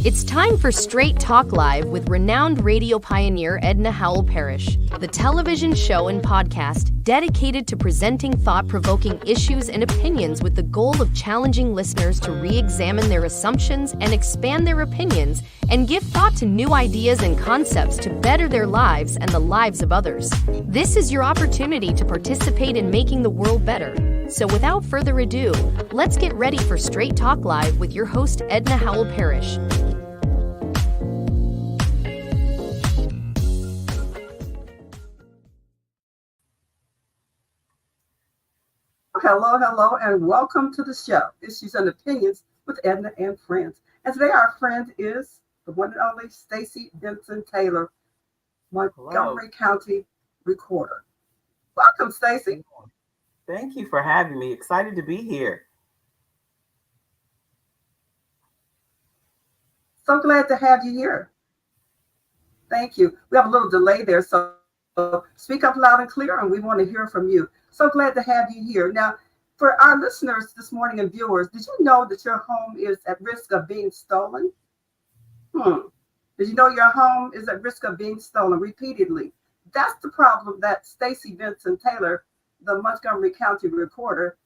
It's time for Straight Talk Live with renowned radio pioneer Edna Howell-Parrish, the television show and podcast dedicated to presenting thought-provoking issues and opinions with the goal of challenging listeners to re-examine their assumptions and expand their opinions and give thought to new ideas and concepts to better their lives and the lives of others. This is your opportunity to participate in making the world better. So without further ado, let's get ready for Straight Talk Live with your host Edna Howell-Parrish. Hello, and welcome to the show, Issues and Opinions with Edna and Friends. And today our friend is the one and only Stacy Benson Taylor, Montgomery County Recorder. Welcome, Stacy. Thank you for having me. Excited to be here. So glad to have you here. Thank you. We have a little delay there, so speak up loud and clear, and we want to hear from you. So glad to have you here. Now, for our listeners this morning and viewers, did you know that your home is at risk of being stolen? Did you know your home is at risk of being stolen repeatedly? That's the problem that Stacy Benson Taylor, the Montgomery County Recorder,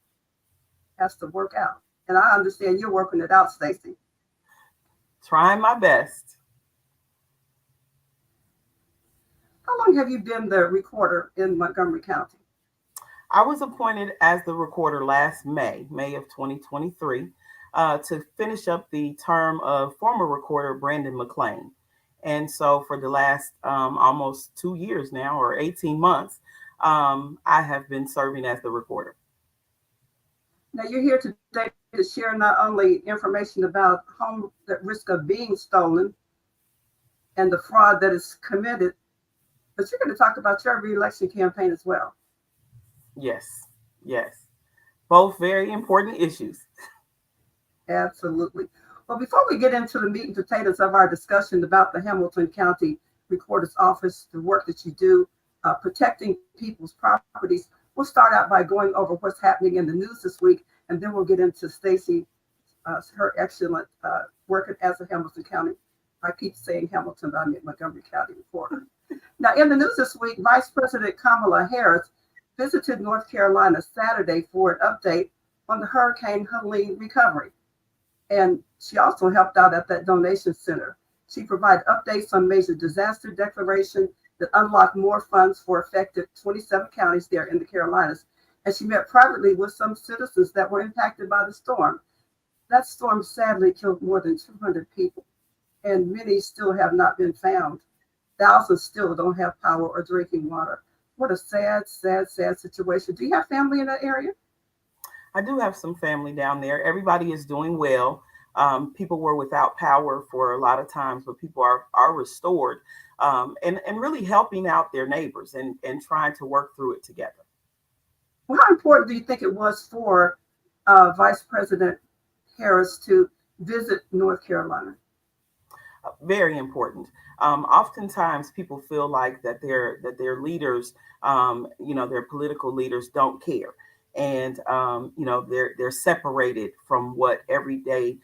has to work out. And I understand you're working it out, Stacy. Trying my best. How long have you been the recorder in Montgomery County? I was appointed as the recorder last May of 2023, to finish up the term of former recorder Brandon McLean. And so for the last almost 2 years now, or 18 months, I have been serving as the recorder. Now you're here today to share not only information about homes at risk of being stolen and the fraud that is committed, but you're going to talk about your re-election campaign as well. Yes. Both very important issues. Absolutely. Well, before we get into the meat and potatoes of our discussion about the Hamilton County Recorder's Office, the work that you do, protecting people's properties, we'll start out by going over what's happening in the news this week, and then we'll get into Stacy, her excellent work as a Hamilton County. I keep saying Hamilton, but I mean Montgomery County Recorder. Now, in the news this week, Vice President Kamala Harris visited North Carolina Saturday for an update on the Hurricane Helene recovery. And she also helped out at that donation center. She provided updates on major disaster declaration that unlocked more funds for affected 27 counties there in the Carolinas. And she met privately with some citizens that were impacted by the storm. That storm sadly killed more than 200 people, and many still have not been found. Thousands still don't have power or drinking water. What a sad situation. Do you have family in that area? I do have some family down there. Everybody is doing well. People were without power for a lot of times, but people are restored, and really helping out their neighbors and trying to work through it together. Well, how important do you think it was for Vice President Harris to visit North Carolina? Very important. Oftentimes people feel like that their leaders, their political leaders don't care. And, they're separated from what everyday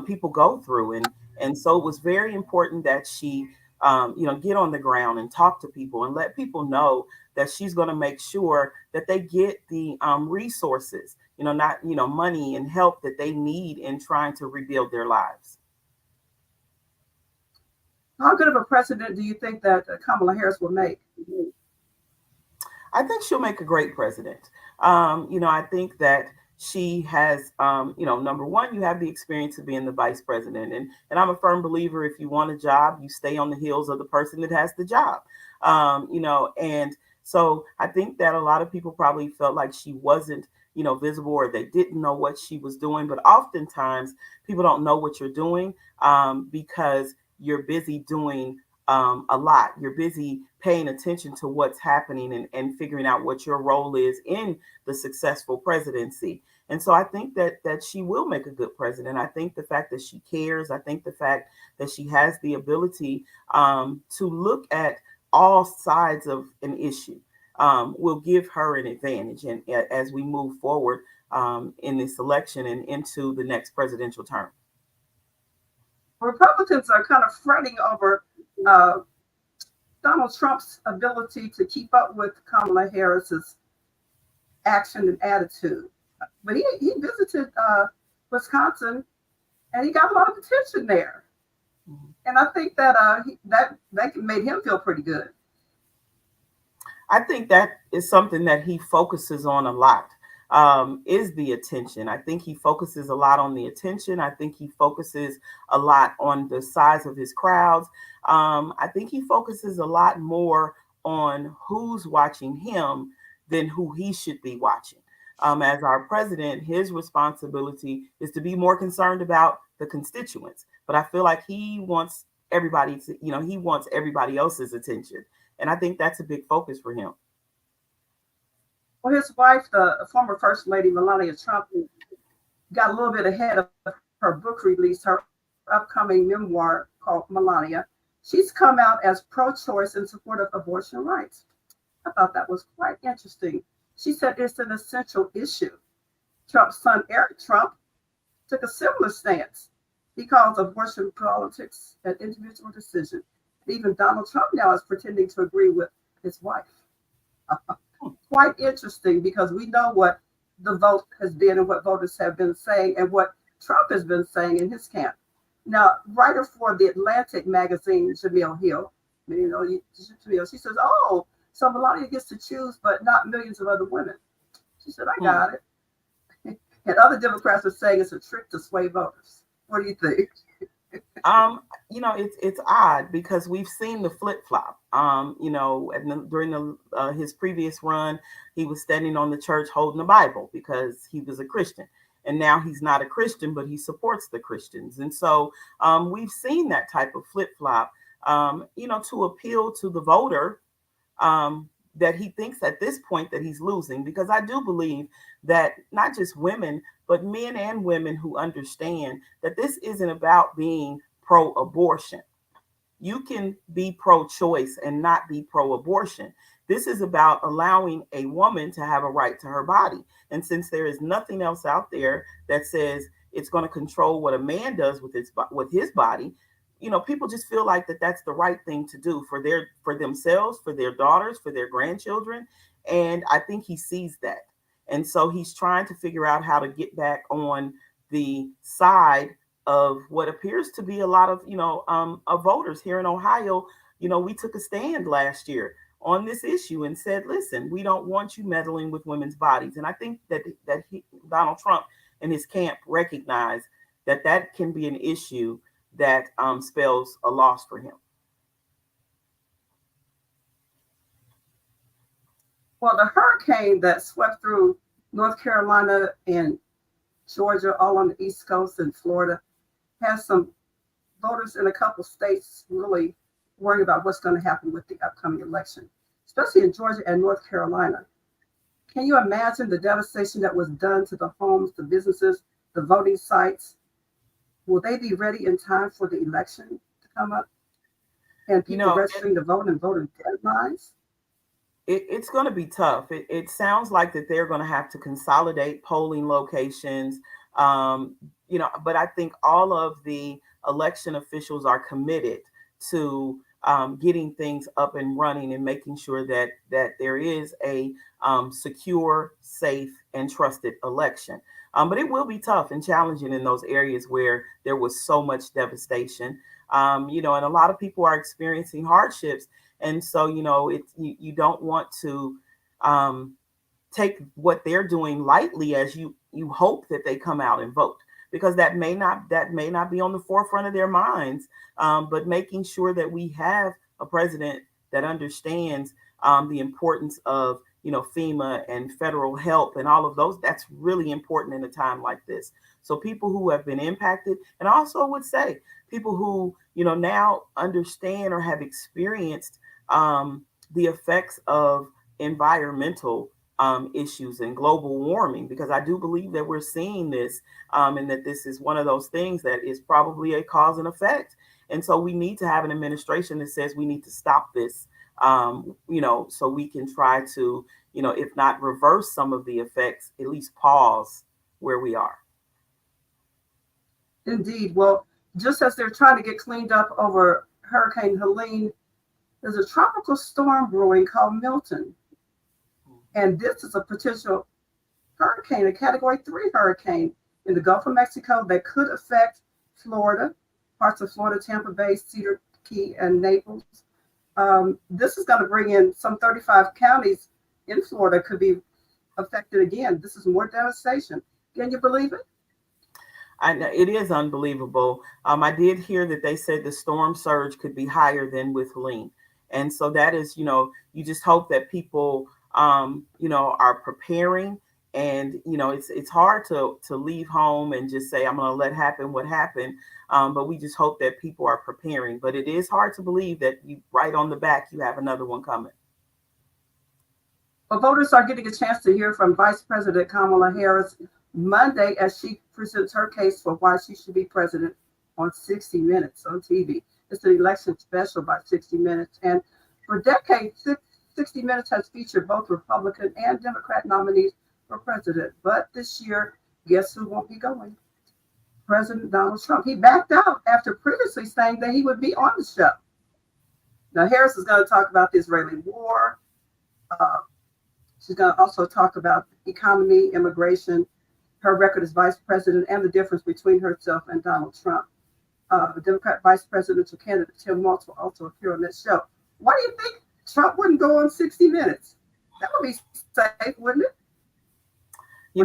people go through. And so it was very important that she, get on the ground and talk to people and let people know that she's going to make sure that they get the resources, money and help that they need in trying to rebuild their lives. How good of a president do you think that Kamala Harris will make? I think she'll make a great president. I think that she has, number one, you have the experience of being the vice president. And I'm a firm believer, if you want a job, you stay on the heels of the person that has the job. And so I think that a lot of people probably felt like she wasn't, visible, or they didn't know what she was doing. But oftentimes people don't know what you're doing because you're busy doing a lot. You're busy paying attention to what's happening and figuring out what your role is in the successful presidency. And so I think that she will make a good president. I think the fact that she cares, I think the fact that she has the ability to look at all sides of an issue will give her an advantage. And as we move forward in this election and into the next presidential term. Republicans are kind of fretting over uh, Donald Trump's ability to keep up with Kamala Harris's action and attitude. But he visited Wisconsin, and he got a lot of attention there. Mm-hmm. And I think that that made him feel pretty good. I think that is something that he focuses on a lot, is the attention. I think he focuses a lot on the attention. I think he focuses a lot on the size of his crowds. I think he focuses a lot more on who's watching him than who he should be watching. As our president, his responsibility is to be more concerned about the constituents. But I feel like he wants everybody to, he wants everybody else's attention. And I think that's a big focus for him. Well, his wife, the former First Lady, Melania Trump, got a little bit ahead of her book release, her upcoming memoir called Melania. She's come out as pro-choice in support of abortion rights. I thought that was quite interesting. She said it's an essential issue. Trump's son, Eric Trump, took a similar stance. He calls abortion politics an individual decision. Even Donald Trump now is pretending to agree with his wife. Quite interesting, because we know what the vote has been and what voters have been saying and what Trump has been saying in his camp. Now, writer for The Atlantic magazine, Jamil Hill, Jamil, she says, oh, so Melania gets to choose, but not millions of other women. She said, I got it. And other Democrats are saying it's a trick to sway voters. What do you think? It's odd because we've seen the flip-flop. During his previous run, he was standing on the church holding the Bible because he was a Christian. And now he's not a Christian, but he supports the Christians. And so we've seen that type of flip-flop, to appeal to the voter that he thinks at this point that he's losing. Because I do believe that not just women, but men and women who understand that this isn't about being pro-abortion. You can be pro-choice and not be pro-abortion. This is about allowing a woman to have a right to her body. And since there is nothing else out there that says it's going to control what a man does with his body, people just feel like that's the right thing to do for themselves, for their daughters, for their grandchildren. And I think he sees that. And so he's trying to figure out how to get back on the side of what appears to be a lot of voters here in Ohio. We took a stand last year on this issue and said, listen, we don't want you meddling with women's bodies. And I think that Donald Trump and his camp recognize that can be an issue that spells a loss for him. Well, the hurricane that swept through North Carolina and Georgia, all on the East Coast, and Florida, has some voters in a couple states really worrying about what's going to happen with the upcoming election, especially in Georgia and North Carolina. Can you imagine the devastation that was done to the homes, the businesses, the voting sites? Will they be ready in time for the election to come up? And people registering to vote and voting deadlines? It's going to be tough. It sounds like that they're going to have to consolidate polling locations, but I think all of the election officials are committed to getting things up and running and making sure that there is a secure, safe, and trusted election. But it will be tough and challenging in those areas where there was so much devastation, and a lot of people are experiencing hardships. And so, you don't want to take what they're doing lightly as you hope that they come out and vote, because that may not be on the forefront of their minds. But making sure that we have a president that understands the importance of, FEMA and federal help and all of those, that's really important in a time like this. So people who have been impacted, and I also would say people who, now understand or have experienced the effects of environmental issues and global warming, because I do believe that we're seeing this and that this is one of those things that is probably a cause and effect. And so we need to have an administration that says we need to stop this, so we can try to, if not reverse some of the effects, at least pause where we are. Indeed. Well, just as they're trying to get cleaned up over Hurricane Helene, there's a tropical storm brewing called Milton. And this is a potential hurricane, a Category 3 hurricane in the Gulf of Mexico that could affect Florida, parts of Florida, Tampa Bay, Cedar Key, and Naples. This is going to bring in some 35 counties in Florida could be affected again. This is more devastation. Can you believe it? I know it is unbelievable. I did hear that they said the storm surge could be higher than with Helene. And so that is, you just hope that people, are preparing. And, it's hard to leave home and just say, I'm going to let happen what happened. But we just hope that people are preparing. But it is hard to believe that you right on the back, you have another one coming. Well, voters are getting a chance to hear from Vice President Kamala Harris Monday as she presents her case for why she should be president on 60 Minutes on TV. It's an election special by 60 Minutes. And for decades, 60 Minutes has featured both Republican and Democrat nominees for president. But this year, guess who won't be going? President Donald Trump. He backed out after previously saying that he would be on the show. Now, Harris is going to talk about the Israeli war. She's going to also talk about economy, immigration, her record as vice president, and the difference between herself and Donald Trump. The Democrat vice presidential candidate Tim Walz will also appear on this show. Why do you think Trump wouldn't go on 60 Minutes? That would be safe, wouldn't it?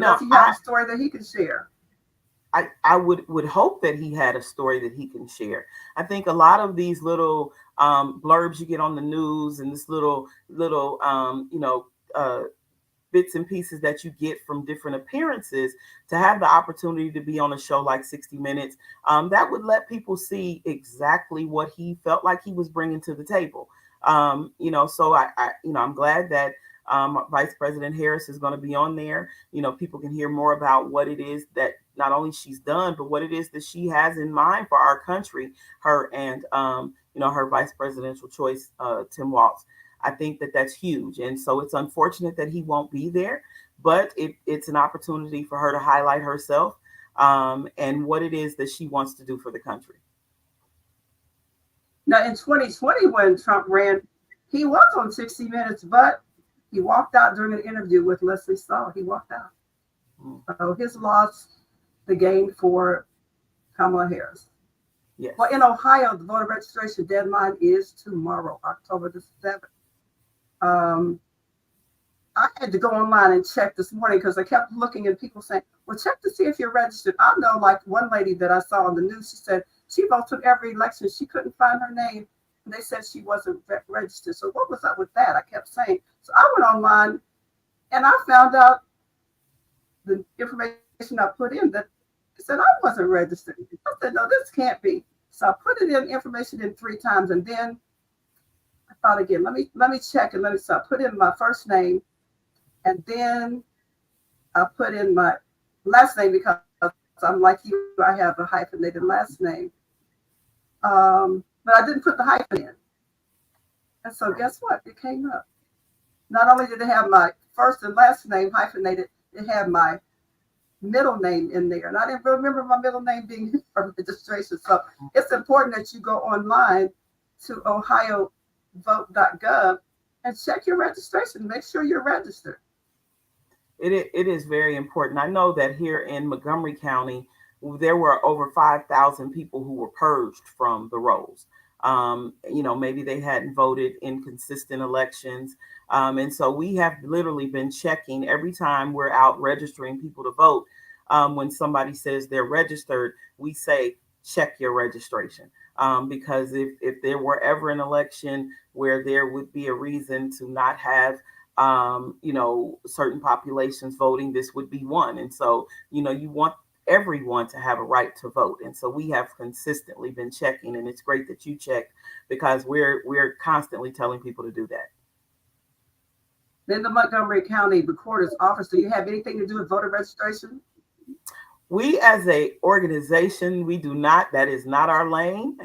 Does he have a story that he can share? I would hope that he had a story that he can share. I think a lot of these little blurbs you get on the news and this little bits and pieces that you get from different appearances, to have the opportunity to be on a show like 60 Minutes, that would let people see exactly what he felt like he was bringing to the table. So I'm glad that Vice President Harris is going to be on there. People can hear more about what it is that not only she's done, but what it is that she has in mind for our country, her and, her vice presidential choice, Tim Walz. I think that that's huge. And so it's unfortunate that he won't be there, but it's an opportunity for her to highlight herself and what it is that she wants to do for the country. Now, in 2020, when Trump ran, he was on 60 Minutes, but he walked out during an interview with Leslie Stahl. He walked out. So his loss, the gain for Kamala Harris. Yes. Well, in Ohio, the voter registration deadline is tomorrow, October the 7th. I had to go online and check this morning because I kept looking at people saying, well, check to see if you're registered. I know, like one lady that I saw on the news, she said she votes in every election. She couldn't find her name. And they said she wasn't registered. So what was up with that? I kept saying. So I went online and I found out the information I put in that it said I wasn't registered. I said, no, this can't be. So I put it in information in 3 times, and then I thought again, let me check and so I put in my first name, and then I put in my last name because I'm like you, I have a hyphenated last name. But I didn't put the hyphen in. And so guess what? It came up. Not only did it have my first and last name hyphenated, it had my middle name in there. And I didn't remember my middle name being for registration. So it's important that you go online to ohiovote.gov and check your registration. Make sure you're registered. It is very important. I know that here in Montgomery County, there were over 5,000 people who were purged from the rolls. Maybe they hadn't voted in consistent elections. And so we have literally been checking every time we're out registering people to vote. When somebody says they're registered, we say, check your registration. Because if there were ever an election where there would be a reason to not have certain populations voting, this would be one. And so, you want everyone to have a right to vote. And so we have consistently been checking, and it's great that you checked because we're constantly telling people to do that. Then the Montgomery County Recorder's Office, do you have anything to do with voter registration? We as a organization, we do not. That is not our lane.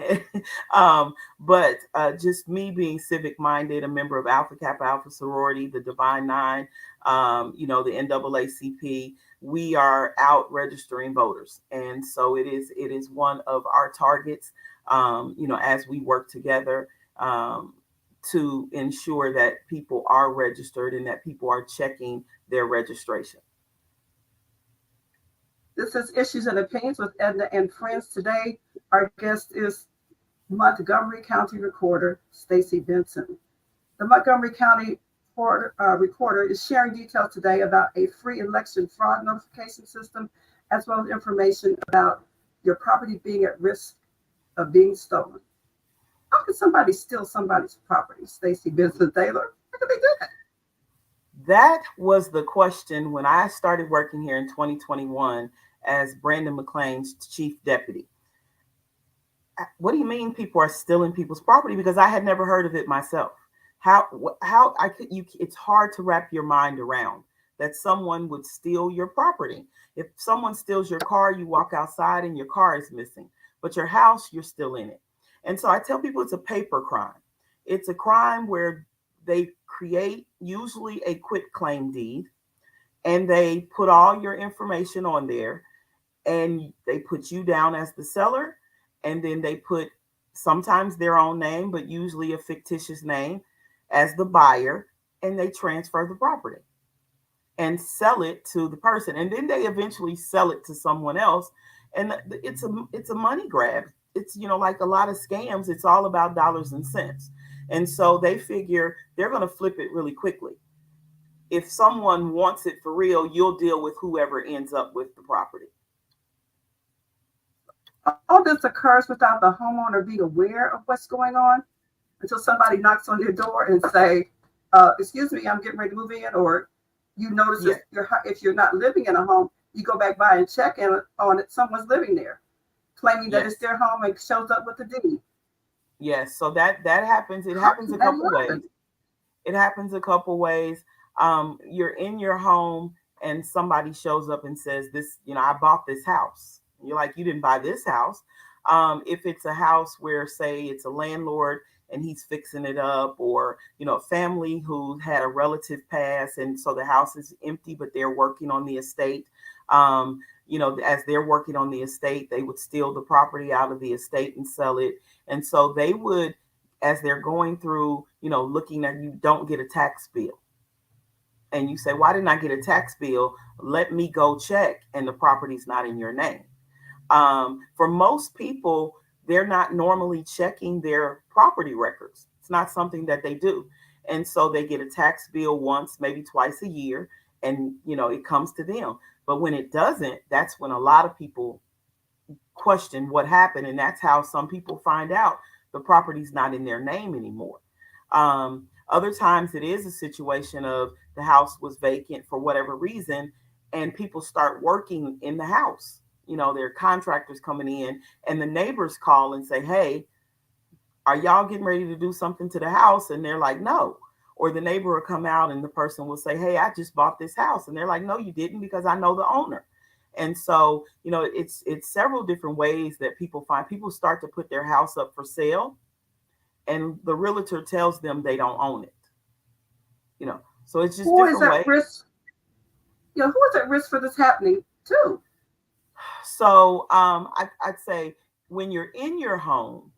But just me being civic minded, a member of Alpha Kappa Alpha sorority, the Divine Nine, the NAACP, we are out registering voters. And so it is one of our targets, as we work together to ensure that people are registered and that people are checking their registration. This is Issues and Opinions with Edna and Friends. Today, our guest is Montgomery County Recorder, Stacy Benson. The Montgomery County Recorder is sharing details today about a free election fraud notification system, as well as information about your property being at risk of being stolen. How can somebody steal somebody's property, Stacy Benson Taylor? How can they do that? That was the question when I started working here in 2021 as Brandon McClain's chief deputy. What do you mean people are stealing people's property? Because I had never heard of it myself. It's hard to wrap your mind around that someone would steal your property. If someone steals your car, you walk outside and your car is missing, but your house, you're still in it. And so I tell people it's a paper crime. It's a crime where they create usually a quitclaim deed and they put all your information on there and they put you down as the seller, and then they put sometimes their own name, but usually a fictitious name as the buyer, and they transfer the property and sell it to the person. And then they eventually sell it to someone else. And it's a money grab. It's, like a lot of scams, it's all about dollars and cents. And so they figure they're going to flip it really quickly. If someone wants it for real, you'll deal with whoever ends up with the property. All this occurs without the homeowner being aware of what's going on until somebody knocks on your door and say, excuse me, I'm getting ready to move in. Or you notice if you're not living in a home, you go back by and check on it. Someone's living there, claiming that it's their home and shows up with the deed. Yes, so that happens. It happens a couple ways. It happens a couple ways. You're in your home and somebody shows up and says, "This, I bought this house." You're like, "You didn't buy this house." If it's a house where, say, it's a landlord and he's fixing it up, or a family who had a relative pass, and so the house is empty, but they're working on the estate. As they're working on the estate, they would steal the property out of the estate and sell it. And so they would, as they're going through, looking at, you don't get a tax bill. And you say, "Why didn't I get a tax bill? Let me go check." And the property's not in your name. For most people, they're not normally checking their property records. It's not something that they do. And so they get a tax bill once, maybe twice a year, and, it comes to them. But when it doesn't, that's when a lot of people question what happened. And that's how some people find out the property's not in their name anymore. Other times it is a situation of the house was vacant for whatever reason, and people start working in the house. There are contractors coming in, and the neighbors call and say, "Hey, are y'all getting ready to do something to the house?" And they're like, "No." Or the neighbor will come out and the person will say, "Hey, I just bought this house." And they're like, "No, you didn't, because I know the owner." And so, it's several different ways that people start to put their house up for sale, and the realtor tells them they don't own it. So it's just different ways. Who is at risk for this happening too? So I'd say when you're in your home,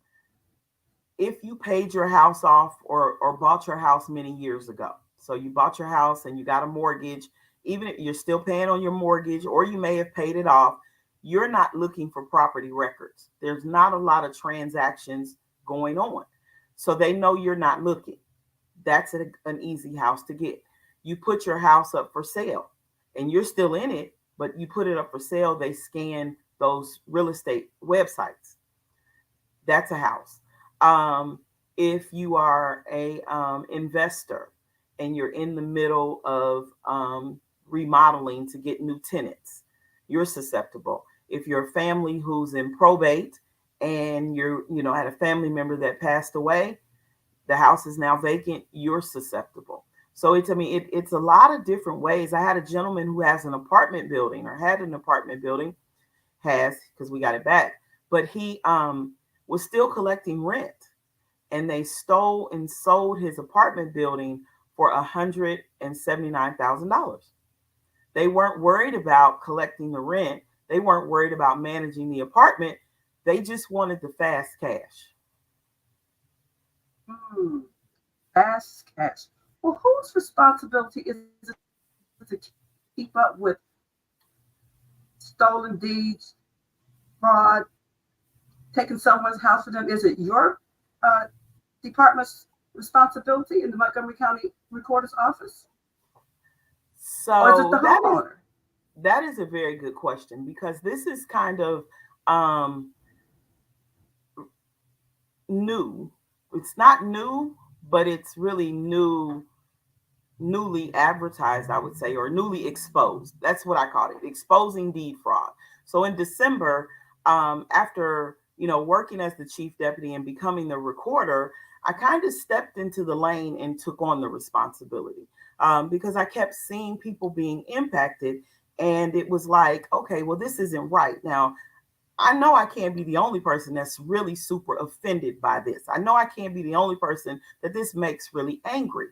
if you paid your house off or bought your house many years ago, so you bought your house and you got a mortgage, even if you're still paying on your mortgage, or you may have paid it off, you're not looking for property records. There's not a lot of transactions going on. So they know you're not looking. That's an easy house to get. You put your house up for sale and you're still in it, but you put it up for sale. They scan those real estate websites. That's a house. If you are a investor and you're in the middle of remodeling to get new tenants, you're susceptible. If you're a family who's in probate and you're, had a family member that passed away, the house is now vacant, you're susceptible. So it's a lot of different ways. I had a gentleman who has an apartment building, or had an apartment building, because we got it back, but he was still collecting rent, and they stole and sold his apartment building for $179,000. They weren't worried about collecting the rent. They weren't worried about managing the apartment. They just wanted the fast cash. Fast cash. Well, whose responsibility is it to keep up with stolen deeds, fraud, taking someone's house for them? Is it your department's responsibility in the Montgomery County Recorder's Office? Or is it So the homeowner? that is a very good question, because this is kind of new. It's not new, but it's really newly advertised, I would say, or newly exposed. That's what I call it, exposing deed fraud. So in December, after working as the chief deputy and becoming the recorder, I kind of stepped into the lane and took on the responsibility, because I kept seeing people being impacted, and it was like, okay, well, this isn't right. Now, I know I can't be the only person that's really super offended by this. I know I can't be the only person that this makes really angry.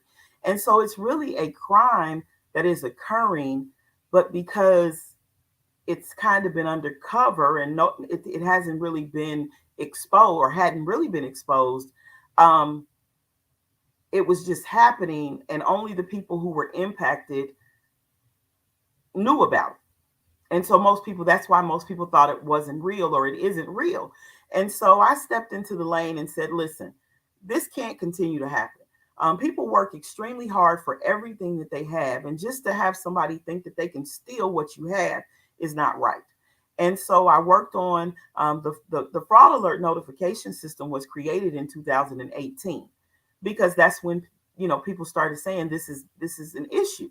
And so it's really a crime that is occurring, but because it's kind of been undercover and it hasn't really been exposed, or hadn't really been exposed, it was just happening, and only the people who were impacted knew about it. And so that's why most people thought it wasn't real, or it isn't real. And so I stepped into the lane and said, listen, this can't continue to happen. People work extremely hard for everything that they have. And just to have somebody think that they can steal what you have is not right. And so I worked on the fraud alert notification system was created in 2018, because that's when people started saying this is an issue.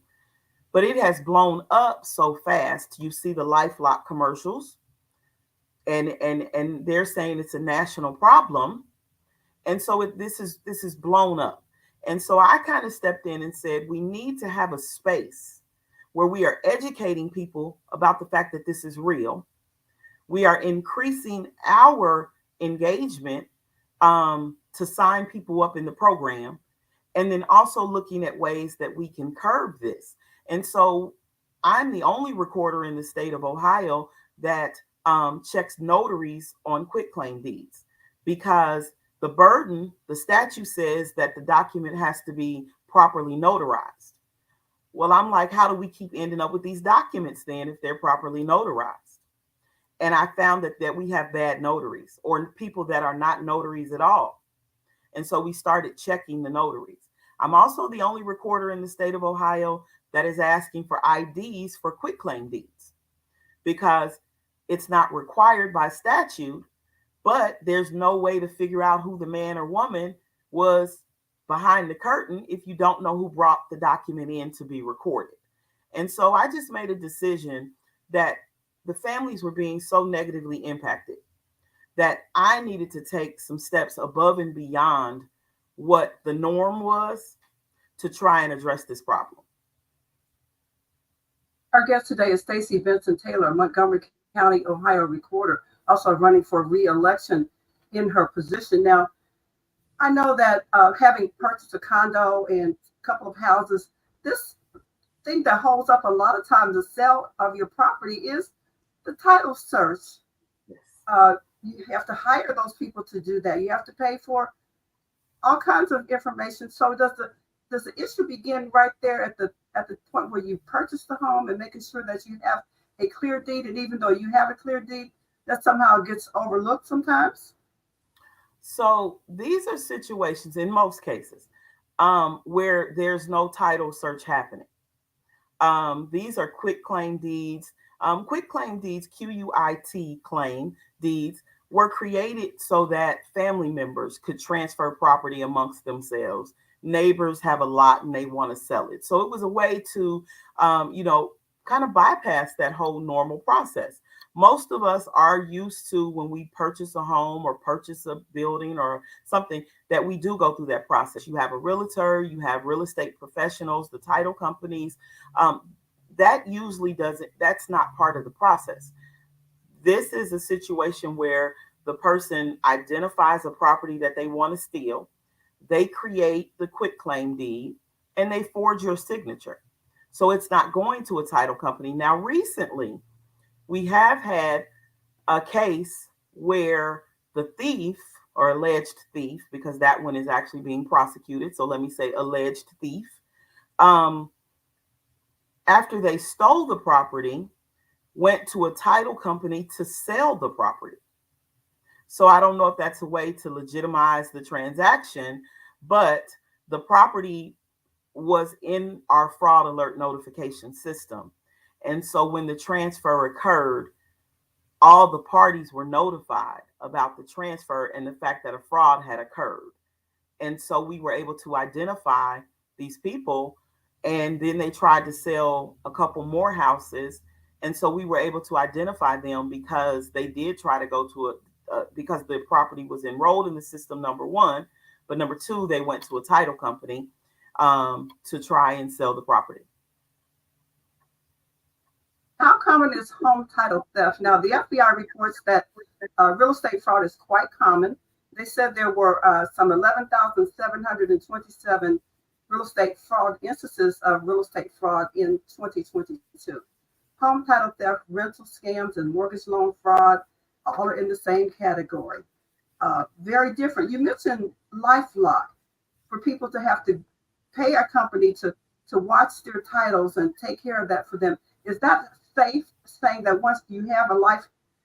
But it has blown up so fast. You see the LifeLock commercials, and they're saying it's a national problem, and so this is blown up. And so I kind of stepped in and said, we need to have a space where we are educating people about the fact that this is real. We are increasing our engagement to sign people up in the program, and then also looking at ways that we can curb this. And so I'm the only recorder in the state of Ohio that checks notaries on quitclaim deeds, because the statute says that the document has to be properly notarized. Well, I'm like, how do we keep ending up with these documents then if they're properly notarized? And I found that we have bad notaries, or people that are not notaries at all. And so we started checking the notaries. I'm also the only recorder in the state of Ohio that is asking for IDs for quitclaim deeds, because it's not required by statute, but there's no way to figure out who the man or woman was behind the curtain if you don't know who brought the document in to be recorded. And so I just made a decision that the families were being so negatively impacted that I needed to take some steps above and beyond what the norm was to try and address this problem. Our guest today is Stacy Benson Taylor, Montgomery County, Ohio recorder, also running for re-election in her position. Now, I know that having purchased a condo and a couple of houses, this thing that holds up a lot of times the sale of your property is the title search. Yes. You have to hire those people to do that. You have to pay for all kinds of information. So does the issue begin right there at the point where you purchase the home and making sure that you have a clear deed, and even though you have a clear deed, that somehow gets overlooked sometimes? So these are situations in most cases where there's no title search happening. These are quitclaim deeds. Quitclaim deeds, QUIT claim deeds, were created so that family members could transfer property amongst themselves. Neighbors have a lot and they want to sell it. So it was a way to, kind of bypass that whole normal process. Most of us are used to, when we purchase a home or purchase a building or something, that we do go through that process. You have a realtor, you have real estate professionals, the title companies. That usually that's not part of the process. This is a situation where the person identifies a property that they want to steal. They create the quitclaim deed and they forge your signature. So it's not going to a title company. Now, recently, we have had a case where the thief or alleged thief, because that one is actually being prosecuted. So let me say alleged thief. After they stole the property, went to a title company to sell the property. So I don't know if that's a way to legitimize the transaction, but the property was in our fraud alert notification system. And so when the transfer occurred, all the parties were notified about the transfer and the fact that a fraud had occurred. And so we were able to identify these people, and then they tried to sell a couple more houses. And so we were able to identify them because they did try to go to because the property was enrolled in the system, number one, but number two, they went to a title company to try and sell the property. How common is home title theft? Now, the FBI reports that real estate fraud is quite common. They said there were some 11,727 real estate fraud instances of real estate fraud in 2022. Home title theft, rental scams, and mortgage loan fraud all are in the same category. Very different. You mentioned LifeLock, for people to have to pay a company to watch their titles and take care of that for them. Is that safe, saying that once you have a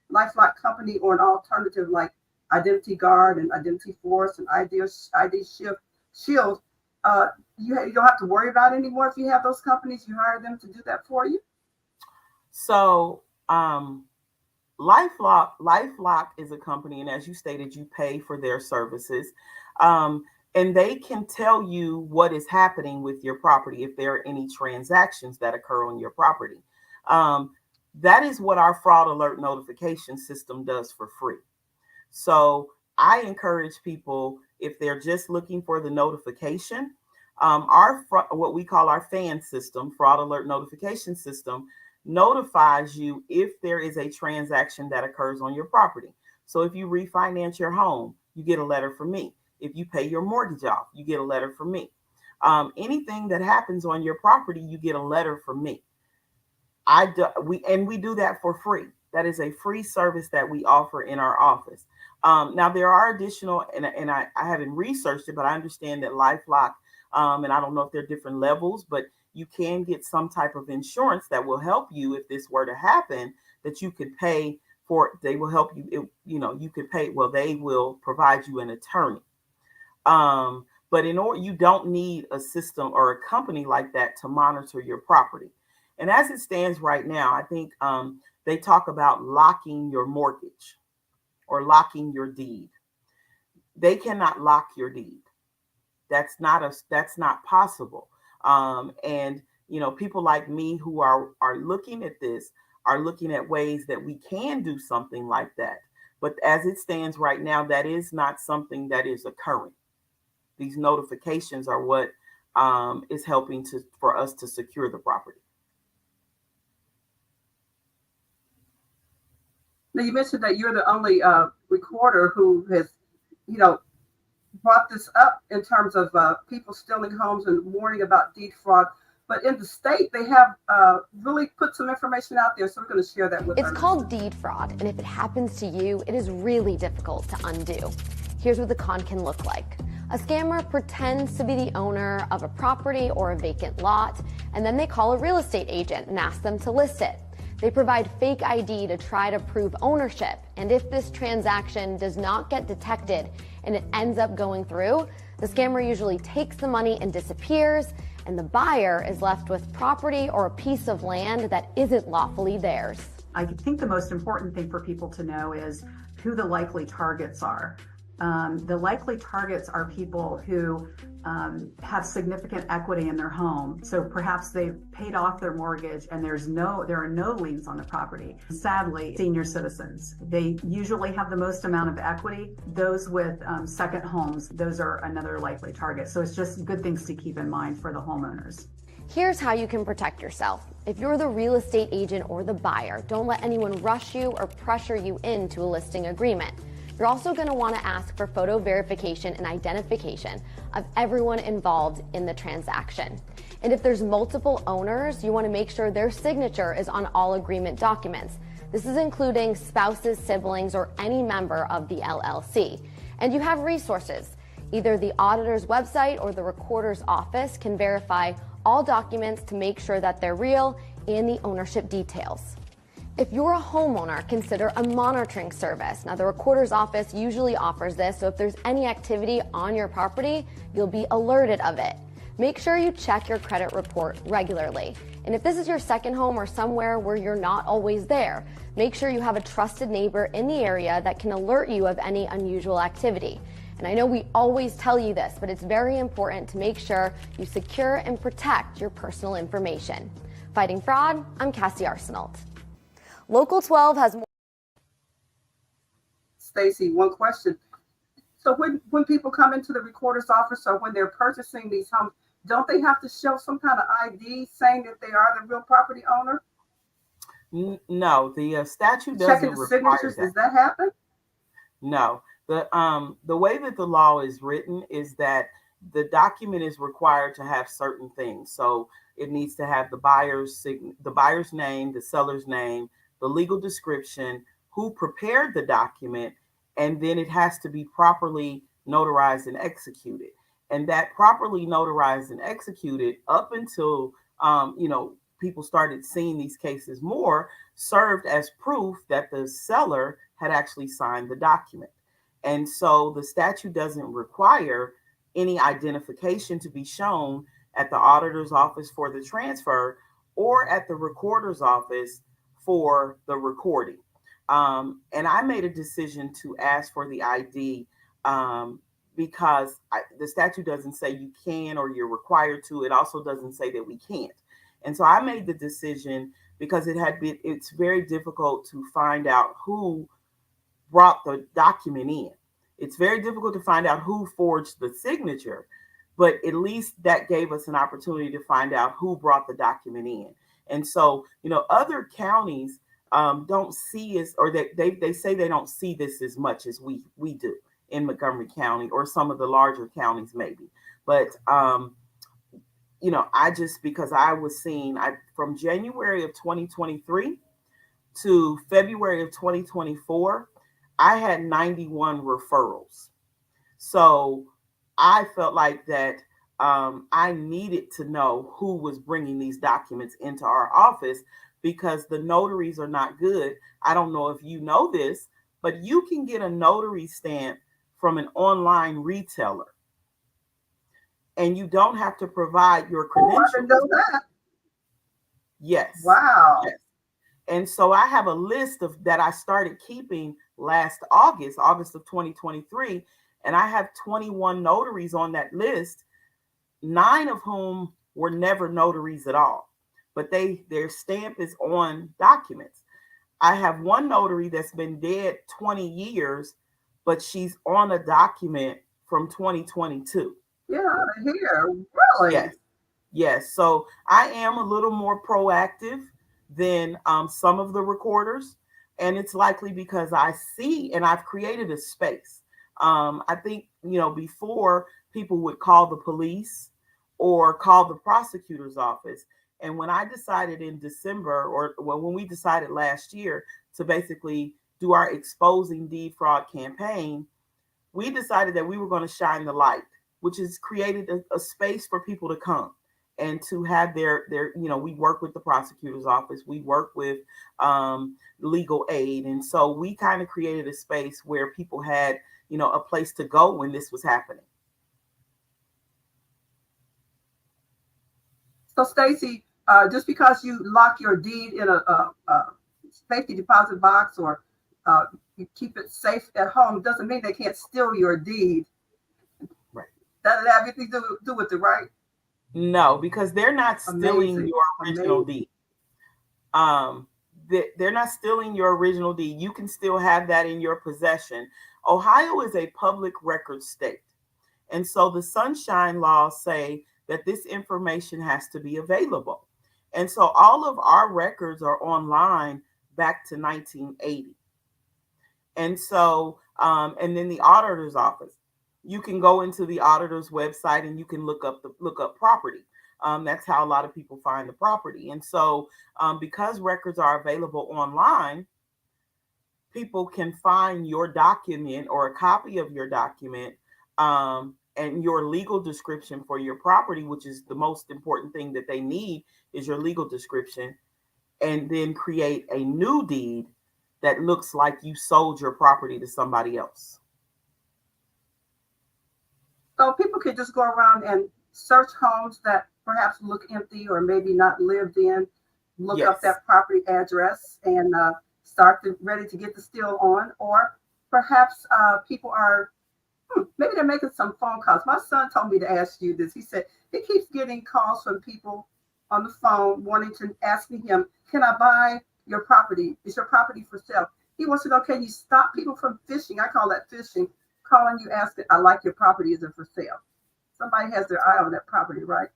LifeLock company or an alternative like Identity Guard and Identity Force and ID Shield, you don't have to worry about it anymore if you have those companies? You hire them to do that for you? So LifeLock is a company, and as you stated, you pay for their services. And they can tell you what is happening with your property if there are any transactions that occur on your property. That is what our fraud alert notification system does for free. So I encourage people, if they're just looking for the notification, what we call our FAN system, fraud alert notification system, notifies you if there is a transaction that occurs on your property. So if you refinance your home, you get a letter from me. If you pay your mortgage off, you get a letter from me. Anything that happens on your property, you get a letter from me. We do that for free. That is a free service that we offer in our office. Now there are additional, and I haven't researched it, but I understand that LifeLock, and I don't know if there are different levels, but you can get some type of insurance that will help you if this were to happen, that you could pay for. They will help you. You could pay. Well, they will provide you an attorney. But in order, you don't need a system or a company like that to monitor your property. And as it stands right now, I think they talk about locking your mortgage or locking your deed. They cannot lock your deed. That's not possible. And people like me who are looking at this are looking at ways that we can do something like that. But as it stands right now, that is not something that is occurring. These notifications are what is helping for us to secure the property. Now, you mentioned that you're the only recorder who has, brought this up in terms of people stealing homes and warning about deed fraud. But in the state, they have really put some information out there, so we're going to share that with us. It's called deed fraud, and if it happens to you, it is really difficult to undo. Here's what the con can look like. A scammer pretends to be the owner of a property or a vacant lot, and then they call a real estate agent and ask them to list it. They provide fake ID to try to prove ownership, and if this transaction does not get detected and it ends up going through, the scammer usually takes the money and disappears, and the buyer is left with property or a piece of land that isn't lawfully theirs. I think the most important thing for people to know is who the likely targets are. The likely targets are people who have significant equity in their home. So perhaps they've paid off their mortgage and there are no liens on the property. Sadly, senior citizens, they usually have the most amount of equity. Those with second homes, those are another likely target. So it's just good things to keep in mind for the homeowners. Here's how you can protect yourself. If you're the real estate agent or the buyer, don't let anyone rush you or pressure you into a listing agreement. You're also going to want to ask for photo verification and identification of everyone involved in the transaction. And if there's multiple owners, you want to make sure their signature is on all agreement documents. This is including spouses, siblings, or any member of the LLC. And you have resources. Either the auditor's website or the recorder's office can verify all documents to make sure that they're real and the ownership details. If you're a homeowner, consider a monitoring service. Now, the recorder's office usually offers this, so if there's any activity on your property, you'll be alerted of it. Make sure you check your credit report regularly. And if this is your second home or somewhere where you're not always there, make sure you have a trusted neighbor in the area that can alert you of any unusual activity. And I know we always tell you this, but it's very important to make sure you secure and protect your personal information. Fighting fraud, I'm Cassie Arsenault. Local 12 has more. Stacy, one question. So when people come into the recorder's office or when they're purchasing these homes, don't they have to show some kind of ID saying that they are the real property owner? No, the statute doesn't Checking the require signatures, that. does that happen? No, the way that the law is written is that the document is required to have certain things. So it needs to have the buyer's name, the seller's name, the legal description, who prepared the document, and then it has to be properly notarized and executed. And that properly notarized and executed up until people started seeing these cases more, served as proof that the seller had actually signed the document. And so the statute doesn't require any identification to be shown at the auditor's office for the transfer or at the recorder's office for the recording. And I made a decision to ask for the ID because the statute doesn't say you can or you're required to. It also doesn't say that we can't. And so I made the decision because it's very difficult to find out who brought the document in. It's very difficult to find out who forged the signature, but at least that gave us an opportunity to find out who brought the document in. And so, other counties don't see us, or they say they don't see this as much as we do in Montgomery County or some of the larger counties maybe. But, because I was seeing from January of 2023 to February of 2024, I had 91 referrals. So I felt like that I needed to know who was bringing these documents into our office because the notaries are not good. I don't know if you know this, but you can get a notary stamp from an online retailer and you don't have to provide your credentials. I didn't know that. Yes. Wow. Yes. And so I have a list that I started keeping last August of 2023, and I have 21 notaries on that list, 9 of whom were never notaries at all, but their stamp is on documents. I have one notary that's been dead 20 years, but she's on a document from 2022. Yeah, here, really? Yes. Yes. So I am a little more proactive than some of the recorders. And it's likely because I see and I've created a space. I think, before people would call the police or call the prosecutor's office. And when I decided in December, when we decided last year to basically do our exposing deed fraud campaign, we decided that we were going to shine the light, which has created a space for people to come and to have their, we work with the prosecutor's office, we work with legal aid. And so we kind of created a space where people had, a place to go when this was happening. So Stacy, just because you lock your deed in a safety deposit box or you keep it safe at home doesn't mean they can't steal your deed. Right. Doesn't have anything to do with it, right? No, because they're not stealing Amazing. your original deed. They're not stealing your original deed. You can still have that in your possession. Ohio is a public record state. And so the sunshine laws say that this information has to be available. And so all of our records are online back to 1980. And so And then the auditor's office. You can go into the auditor's website and you can look up property. That's how a lot of people find the property. And so because records are available online, people can find your document or a copy of your document and your legal description for your property, which is the most important thing that they need is your legal description, and then create a new deed that looks like you sold your property to somebody else. So people can just go around and search homes that perhaps look empty or maybe not lived in, look Yes. up that property address and start ready to get the deal on. Or perhaps people are, maybe they're making some phone calls. My son told me to ask you this. He said he keeps getting calls from people on the phone wanting to asking him, can I buy your property? Is your property for sale? He wants to know, can you stop people from fishing? I call that fishing. Calling you, asking, I like your property, is it for sale? Somebody has their eye on that property, right?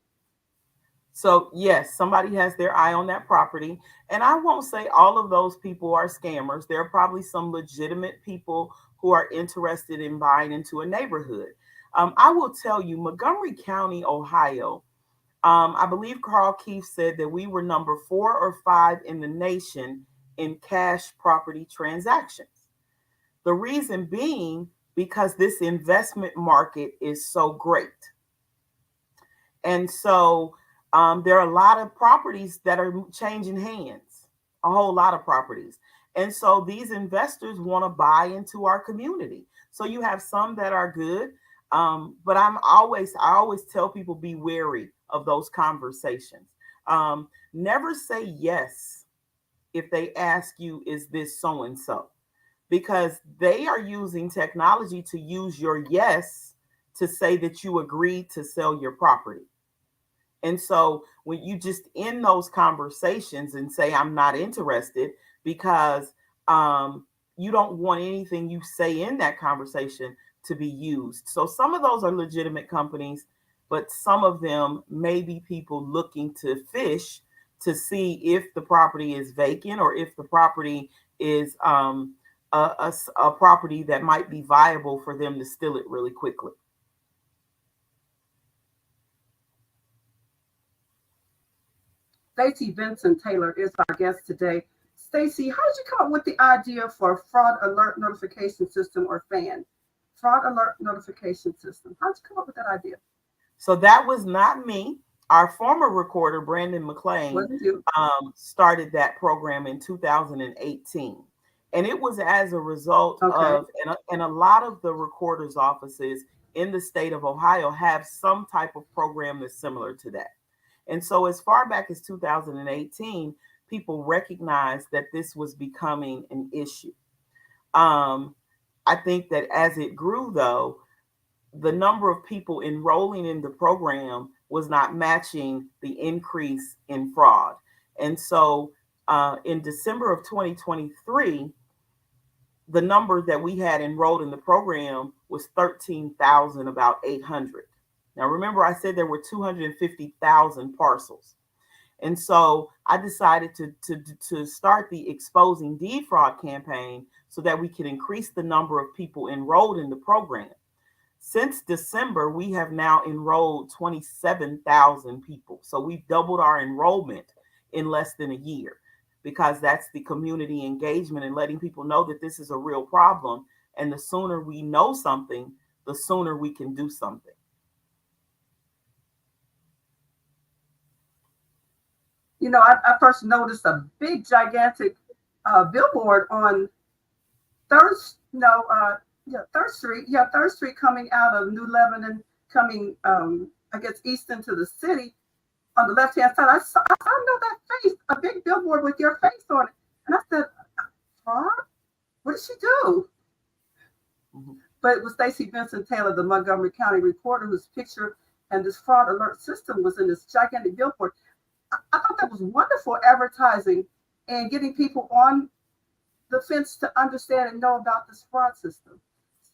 So yes, somebody has their eye on that property. And I won't say all of those people are scammers. There are probably some legitimate people who are interested in buying into a neighborhood. I will tell you, Montgomery County, Ohio, I believe Carl Keefe said that we were number 4 or 5 in the nation in cash property transactions. The reason being because this investment market is so great. And so there are a lot of properties that are changing hands, a whole lot of properties. And so these investors want to buy into our community. So you have some that are good, but I always tell people be wary of those conversations. Never say yes if they ask you, is this so-and-so? Because they are using technology to use your yes to say that you agreed to sell your property. And so when you just end those conversations and say, I'm not interested, because you don't want anything you say in that conversation to be used. So some of those are legitimate companies, but some of them may be people looking to fish to see if the property is vacant or if the property is a property that might be viable for them to steal it really quickly. Stacy Benson Taylor is our guest today. Stacy, how did you come up with the idea for Fraud Alert Notification System, or FAN? Fraud Alert Notification System. How did you come up with that idea? So that was not me. Our former recorder, Brandon McClain, started that program in 2018. And it was as a result of, and a lot of the recorders' offices in the state of Ohio have some type of program that's similar to that. And so as far back as 2018, people recognized that this was becoming an issue. I think that as it grew, though, the number of people enrolling in the program was not matching the increase in fraud. And so in December of 2023, the number that we had enrolled in the program was 13,000, about 800. Now, remember, I said there were 250,000 parcels. And so I decided to start the Exposing Deed Fraud campaign so that we could increase the number of people enrolled in the program. Since December, we have now enrolled 27,000 people. So we've doubled our enrollment in less than a year, because that's the community engagement and letting people know that this is a real problem. And the sooner we know something, the sooner we can do something. You know, I first noticed a big, gigantic billboard on Third Street. Yeah, Third Street coming out of New Lebanon, coming, I guess, east into the city. On the left-hand side, I know that face, a big billboard with your face on it. And I said, fraud? What did she do? Mm-hmm. But it was Stacy Benson Taylor, the Montgomery County Recorder, whose picture and this fraud alert system was in this gigantic billboard. I thought that was wonderful advertising and getting people on the fence to understand and know about this fraud system.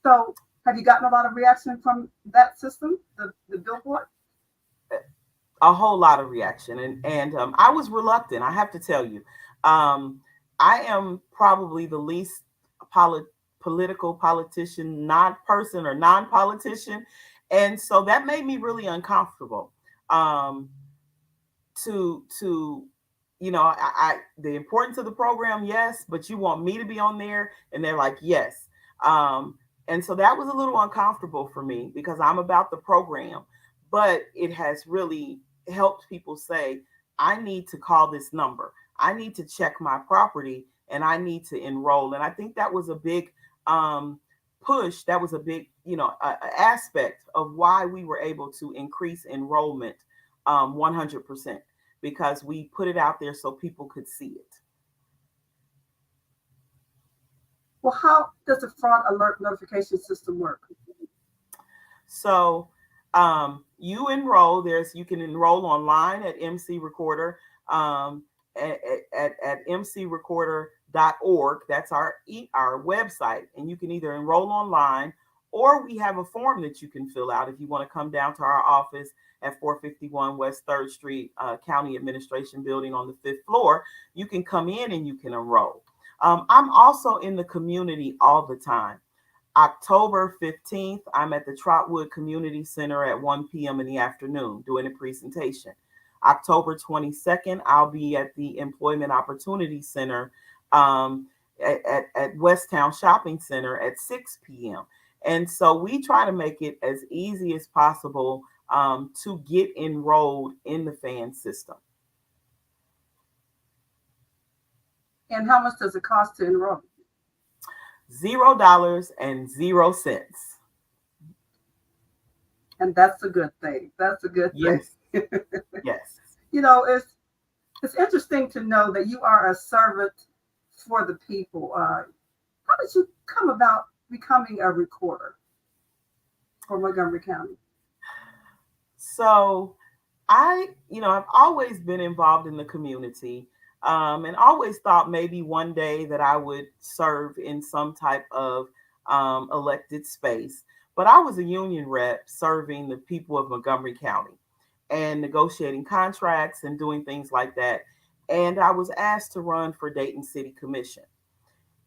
So have you gotten a lot of reaction from that system, the billboard? A whole lot of reaction. And I was reluctant, I have to tell you. I am probably the least politician, non-person or non-politician. And so that made me really uncomfortable. To the importance of the program, yes, but you want me to be on there, and they're like, yes. And so that was a little uncomfortable for me because I'm about the program, but it has really helped people say, I need to call this number, I need to check my property, and I need to enroll. And I think that was a big push. That was a big, aspect of why we were able to increase enrollment 100%, because we put it out there so people could see it. Well, how does the fraud alert notification system work? So you enroll. You can enroll online at MC Recorder, at mcrecorder.org. That's our website, and you can either enroll online, or we have a form that you can fill out if you want to come down to our office at 451 West 3rd Street, County Administration Building on the 5th floor. You can come in and you can enroll. I'm also in the community all the time. October 15th, I'm at the Trotwood Community Center at 1 p.m. in the afternoon doing a presentation. October 22nd, I'll be at the Employment Opportunity Center at Westtown Shopping Center at 6 p.m. And so we try to make it as easy as possible to get enrolled in the FAN system. And how much does it cost to enroll? $0. And that's a good thing. That's a good thing. Yes. Yes. It's interesting to know that you are a servant for the people. How did you come about becoming a recorder for Montgomery County? So I've always been involved in the community, and always thought maybe one day that I would serve in some type of elected space. But I was a union rep serving the people of Montgomery County and negotiating contracts and doing things like that. And I was asked to run for Dayton City Commission.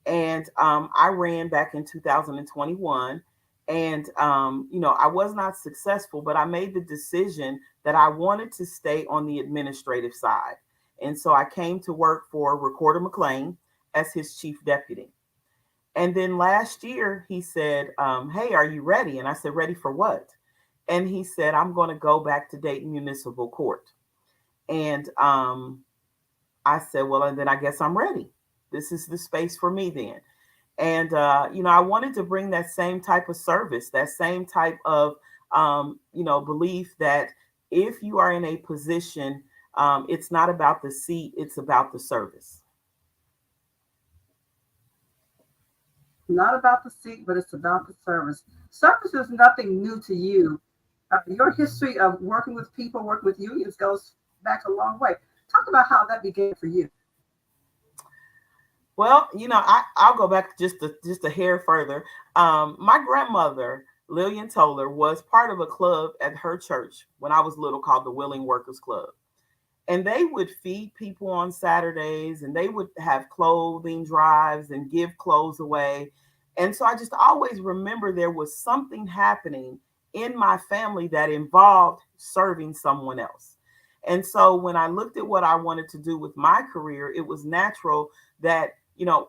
And I ran back in 2021. And, I was not successful, but I made the decision that I wanted to stay on the administrative side. And so I came to work for Recorder McLean as his chief deputy. And then last year he said, hey, are you ready? And I said, ready for what? And he said, I'm going to go back to Dayton Municipal Court. And I said, well, and then I guess I'm ready. This is the space for me then. And, I wanted to bring that same type of service, that same type of, belief that if you are in a position, it's not about the seat, it's about the service. Not about the seat, but it's about the service. Service is nothing new to you. Your history of working with people, working with unions goes back a long way. Talk about how that began for you. Well, I'll go back just a hair further. My grandmother, Lillian Toller, was part of a club at her church when I was little called the Willing Workers Club. And they would feed people on Saturdays, and they would have clothing drives and give clothes away. And so I just always remember there was something happening in my family that involved serving someone else. And so when I looked at what I wanted to do with my career, it was natural that,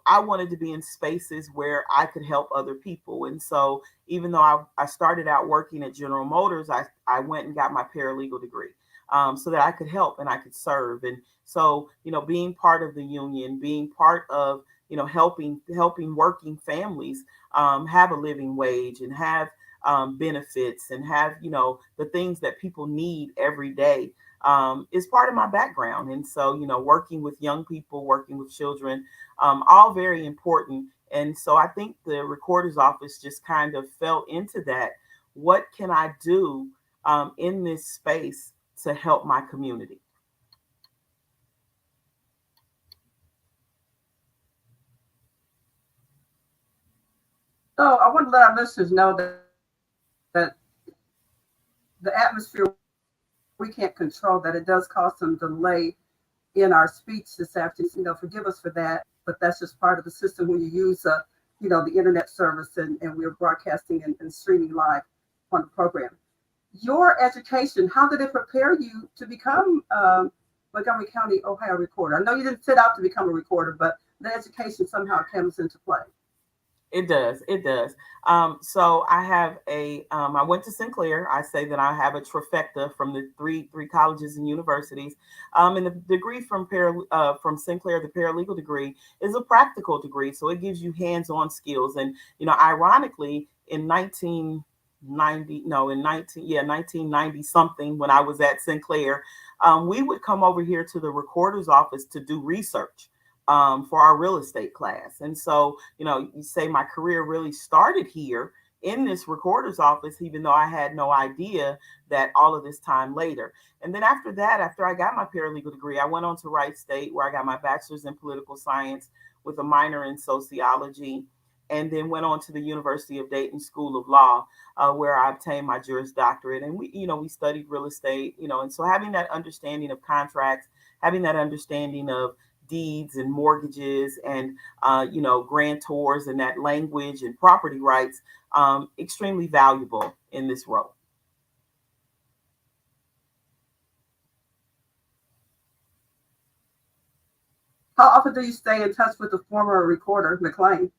I wanted to be in spaces where I could help other people. And so even though I started out working at General Motors, I went and got my paralegal degree so that I could help and I could serve. And so, being part of the union, being part of, helping working families have a living wage and have benefits and have, the things that people need every day is part of my background. And so, working with young people, working with children, all very important. And so I think the recorder's office just kind of fell into that. What can I do in this space to help my community? So I want to let our listeners know that the atmosphere, we can't control that. It does cause some delay in our speech this afternoon. Forgive us for that, but that's just part of the system when you use the internet service, and we're broadcasting and streaming live on the program. Your education, how did it prepare you to become Montgomery County, Ohio recorder? I know you didn't set out to become a recorder, but the education somehow comes into play. It does. So I have I went to Sinclair. I say that I have a trifecta from the three colleges and universities. And the degree from Sinclair, the paralegal degree, is a practical degree. So it gives you hands-on skills. And, ironically, in 1990 something, when I was at Sinclair, we would come over here to the recorder's office to do research for our real estate class. And so, you say my career really started here in this recorder's office, even though I had no idea that all of this time later. And then after that, after I got my paralegal degree, I went on to Wright State, where I got my bachelor's in political science with a minor in sociology, and then went on to the University of Dayton School of Law, where I obtained my Juris Doctorate. And we studied real estate, and so having that understanding of contracts, having that understanding of deeds and mortgages and, grantors and that language and property rights, extremely valuable in this role. How often do you stay in touch with the former recorder, McLean?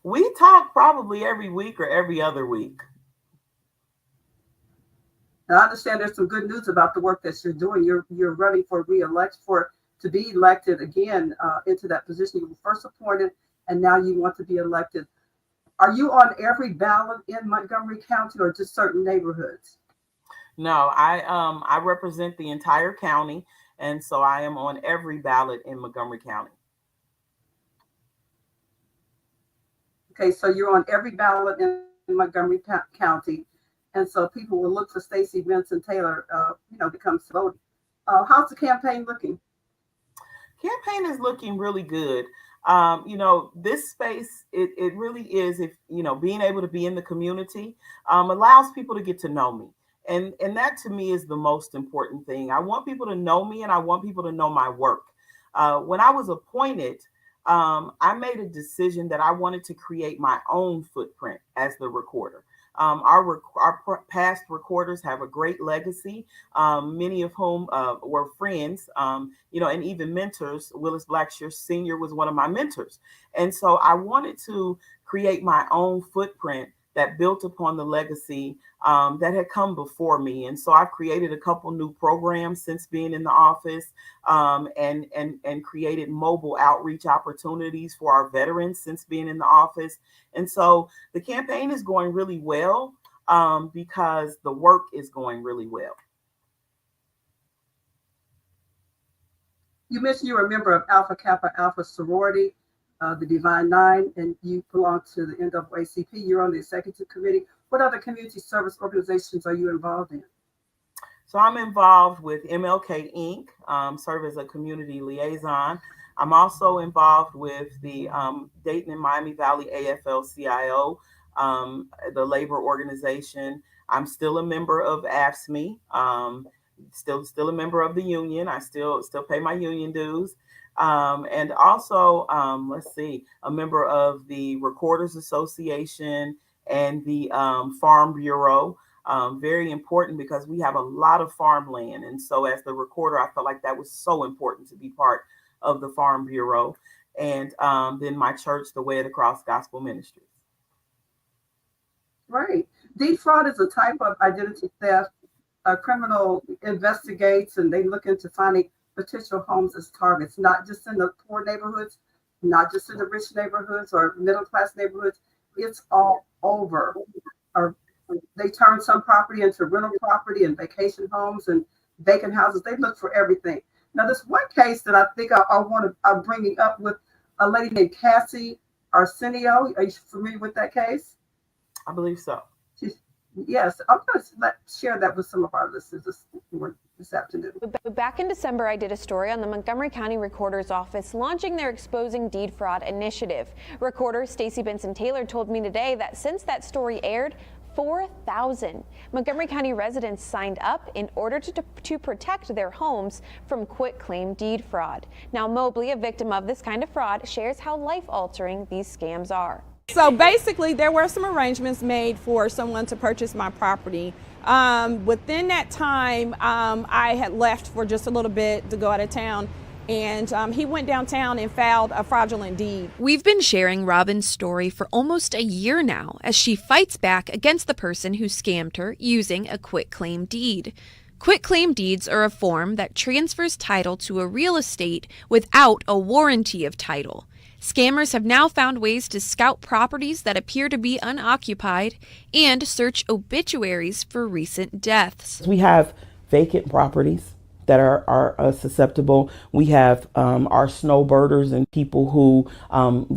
We talk probably every week or every other week. Now, I understand there's some good news about the work that you're doing. You're running for re-election to be elected again into that position. You were first appointed, and now you want to be elected. Are you on every ballot in Montgomery County, or just certain neighborhoods? No, I represent the entire county, and so I am on every ballot in Montgomery County. Okay, so you're on every ballot in Montgomery County, and so people will look for Stacy Benson Taylor, to come vote. How's the campaign looking? Campaign is looking really good. This space, it really is, if, being able to be in the community allows people to get to know me. And that to me is the most important thing. I want people to know me, and I want people to know my work. When I was appointed, I made a decision that I wanted to create my own footprint as the recorder. Our past recorders have a great legacy, many of whom were friends, and even mentors. Willis Blackshear Sr. was one of my mentors. And so I wanted to create my own footprint that built upon the legacy that had come before me. And so I've created a couple new programs since being in the office, and created mobile outreach opportunities for our veterans since being in the office. And so the campaign is going really well because the work is going really well. You mentioned you're a member of Alpha Kappa Alpha sorority, the Divine Nine, and you belong to the NAACP. You're on the executive committee. What other community service organizations are you involved in? So I'm involved with MLK Inc., serve as a community liaison. I'm also involved with the Dayton and Miami Valley AFL-CIO, the labor organization. I'm still a member of AFSCME, still a member of the union. I still pay my union dues. And also, a member of the Recorders Association and the Farm Bureau. Very important because we have a lot of farmland. And so as the recorder, I felt like that was so important to be part of the Farm Bureau. And then my church, the Way of the Cross Gospel Ministries. Right. Deed fraud is a type of identity theft. A criminal investigates and they look into finding potential homes as targets, not just in the poor neighborhoods, not just in the rich neighborhoods or middle-class neighborhoods. It's all over. Or they turn some property into rental property and vacation homes and vacant houses. They look for everything. Now, this one case that I think I'm bringing up with a lady named Cassie Arsenio. Are you familiar with that case? I believe so. Yes, I'm going to share that with some of our listeners this afternoon. Back in December, I did a story on the Montgomery County Recorder's Office launching their Exposing Deed Fraud initiative. Recorder Stacy Benson Taylor told me today that since that story aired, 4,000 Montgomery County residents signed up in order to protect their homes from quitclaim deed fraud. Now, Mobley, a victim of this kind of fraud, shares how life-altering these scams are. So basically, there were some arrangements made for someone to purchase my property. Within that time, I had left for just a little bit to go out of town, and he went downtown and filed a fraudulent deed. We've been sharing Robin's story for almost a year now as she fights back against the person who scammed her using a quitclaim deed. Quitclaim deeds are a form that transfers title to a real estate without a warranty of title. Scammers have now found ways to scout properties that appear to be unoccupied and search obituaries for recent deaths. We have vacant properties that are susceptible. We have our snowbirders and people who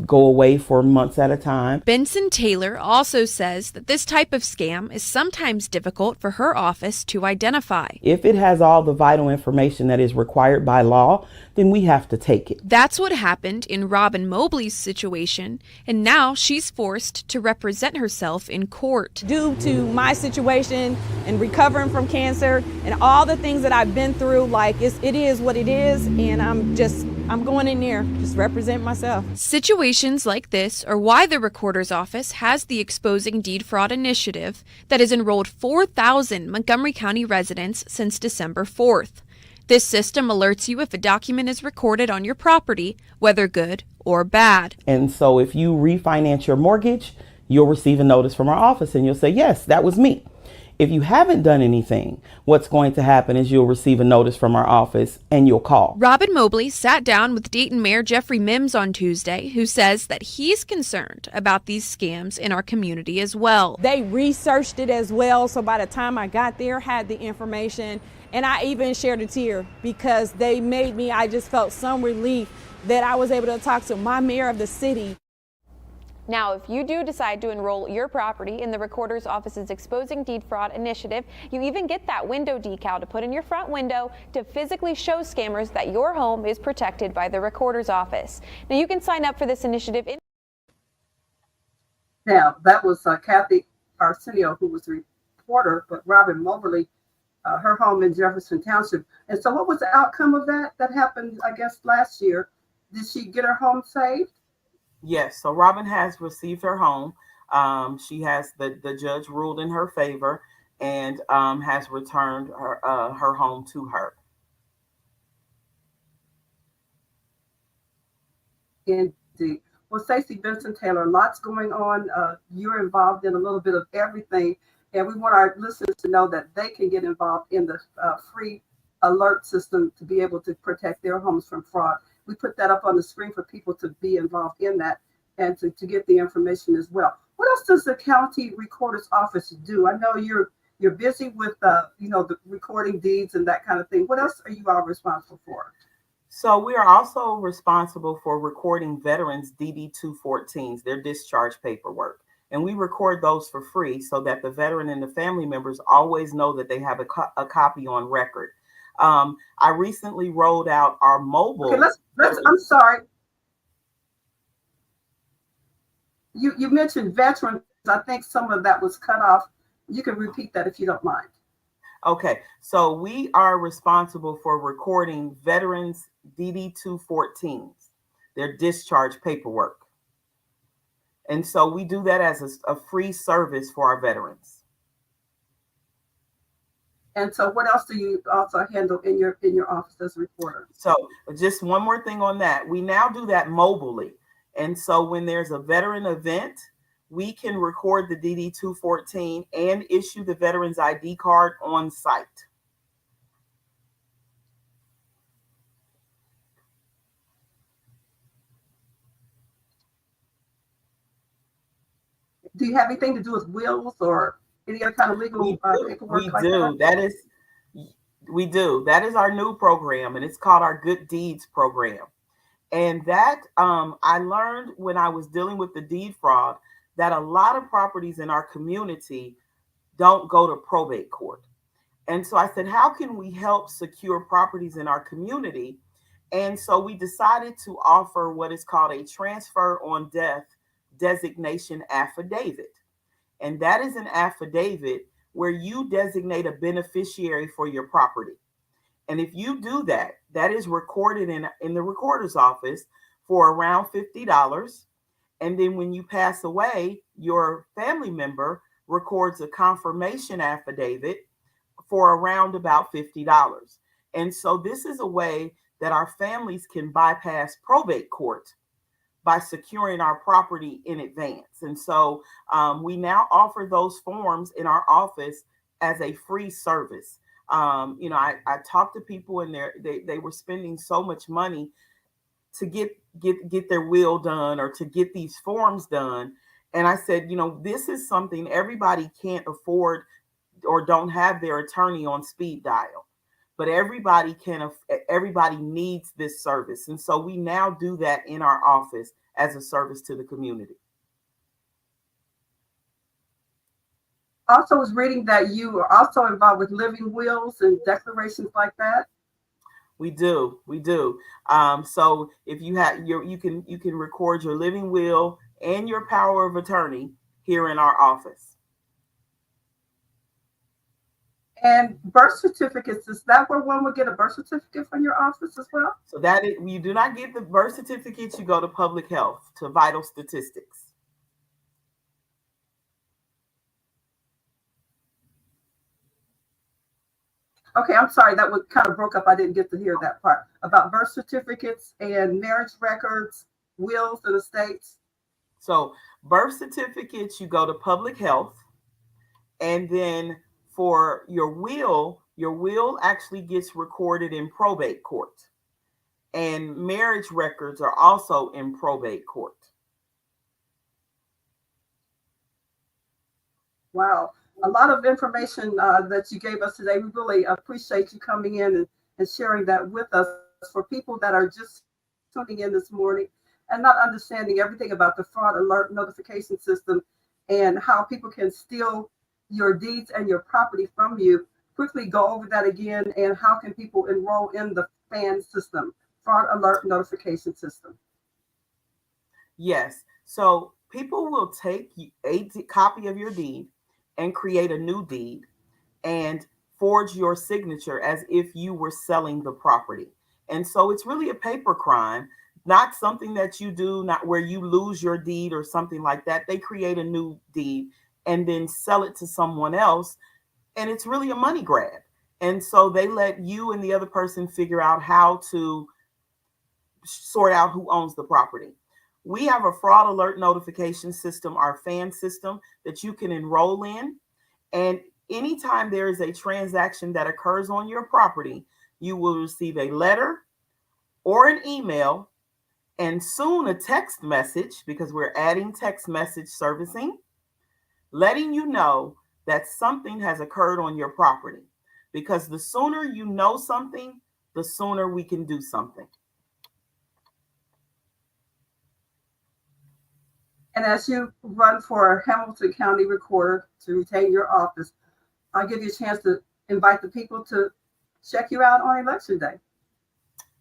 go away for months at a time. Benson Taylor also says that this type of scam is sometimes difficult for her office to identify. If it has all the vital information that is required by law, then we have to take it. That's what happened in Robin Mobley's situation, and now she's forced to represent herself in court. Due to my situation and recovering from cancer and all the things that I've been through, like it is what it is, and I'm going in there, just represent myself. Situations like this are why the Recorder's Office has the Exposing Deed Fraud initiative that has enrolled 4,000 Montgomery County residents since December 4th. This system alerts you if a document is recorded on your property, whether good or bad. And so if you refinance your mortgage, you'll receive a notice from our office and you'll say, yes, that was me. If you haven't done anything, what's going to happen is you'll receive a notice from our office and you'll call. Robin Mobley sat down with Dayton Mayor Jeffrey Mims on Tuesday, who says that he's concerned about these scams in our community as well. They researched it as well, so by the time I got there, had the information, and I even shared a tear because they made me, I just felt some relief that I was able to talk to my mayor of the city. Now, if you do decide to enroll your property in the Recorder's Office's Exposing Deed Fraud initiative, you even get that window decal to put in your front window to physically show scammers that your home is protected by the Recorder's Office. Now, you can sign up for this initiative. Now, that was Kathy Arsenio, who was the reporter, but Robin Mobley, her home in Jefferson Township. And so what was the outcome of that? That happened, I guess, last year. Did she get her home saved? Yes, so Robin has received her home. She has the judge ruled in her favor and has returned her home to her. Indeed. Well, Stacy Benson Taylor, lots going on. You're involved in a little bit of everything, and we want our listeners to know that they can get involved in the free alert system to be able to protect their homes from fraud. We put that up on the screen for people to be involved in that and to get the information as well. What else does the county recorder's office do? I know you're busy with the recording deeds and that kind of thing. What else are you all responsible for? So we are also responsible for recording veterans' DD-214s, their discharge paperwork. And we record those for free so that the veteran and the family members always know that they have a copy on record. I recently rolled out our mobile. Okay, I'm sorry. You mentioned veterans. I think some of that was cut off. You can repeat that if you don't mind. Okay, so we are responsible for recording veterans' DD-214s, their discharge paperwork. And so we do that as a free service for our veterans. And so what else do you also handle in your office as a reporter? So just one more thing on that. We now do that mobilely. And so when there's a veteran event, we can record the DD-214 and issue the veteran's ID card on site. Do you have anything to do with wills or any other kind of legal paperwork? We do. We do. That is our new program, and it's called our Good Deeds program. And that I learned when I was dealing with the deed fraud that a lot of properties in our community don't go to probate court. And so I said, how can we help secure properties in our community? And so we decided to offer what is called a transfer on death designation affidavit. And that is an affidavit where you designate a beneficiary for your property. And if you do that, that is recorded in the recorder's office for around $50. And then when you pass away, your family member records a confirmation affidavit for around about $50. And so this is a way that our families can bypass probate court by securing our property in advance. And so we now offer those forms in our office as a free service. I talked to people and they were spending so much money to get their will done or to get these forms done. And I said, this is something everybody can't afford or don't have their attorney on speed dial, but everybody needs this service. And so we now do that in our office as a service to the community. Also was reading that you are also involved with living wills and declarations like that. We do. So if you have you can record your living will and your power of attorney here in our office. And birth certificates, is that where one would get a birth certificate from your office as well? So you do not get the birth certificates, you go to public health, to vital statistics. Okay, I'm sorry, that was kind of broke up. I didn't get to hear that part about birth certificates and marriage records, wills and estates. So birth certificates, you go to public health, and then for your will actually gets recorded in probate court, and marriage records are also in probate court. Wow. A lot of information that you gave us today. We really appreciate you coming in and sharing that with us. For people that are just tuning in this morning and not understanding everything about the fraud alert notification system and how people can steal your deeds and your property from you, quickly go over that again, and how can people enroll in the FAN system, fraud alert notification system? Yes. So people will take a copy of your deed and create a new deed and forge your signature as if you were selling the property. And so it's really a paper crime, not something that you do, not where you lose your deed or something like that. They create a new deed and then sell it to someone else. And it's really a money grab. And so they let you and the other person figure out how to sort out who owns the property. We have a fraud alert notification system, our FAN system, that you can enroll in. And anytime there is a transaction that occurs on your property, you will receive a letter or an email, and soon a text message, because we're adding text message servicing, letting you know that something has occurred on your property. Because the sooner you know something, the sooner we can do something. And as you run for Hamilton County Recorder to retain your office, I'll give you a chance to invite the people to check you out on Election Day.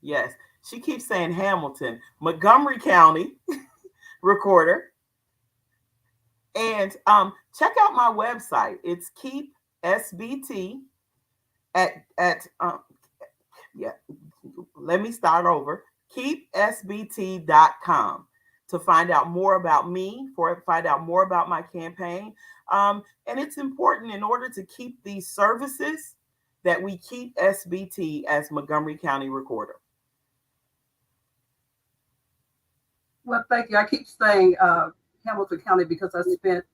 Yes, she keeps saying Hamilton, Montgomery County Recorder. And check out my website. It's Keep SBT let me start over. KeepSBT.com. to find out more about me, find out more about my campaign. And it's important in order to keep these services that we keep SBT as Montgomery County Recorder. Well, thank you. I keep saying Hamilton County because I spent,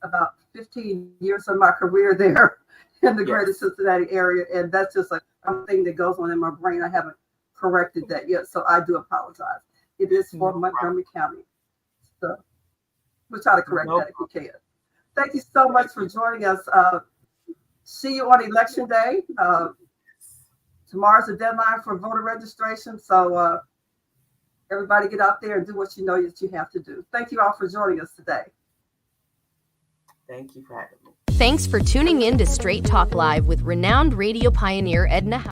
about 15 years of my career there in the greater Cincinnati area. And that's just a thing that goes on in my brain. I haven't corrected that yet, so I do apologize. It is for Montgomery County. So we'll try to correct that if we can. Thank you so much for joining us. See you on Election Day. Tomorrow's the deadline for voter registration. So everybody get out there and do what you know that you have to do. Thank you all for joining us today. Thank you for having me. Thanks for tuning in to Straight Talk Live with renowned radio pioneer Edna.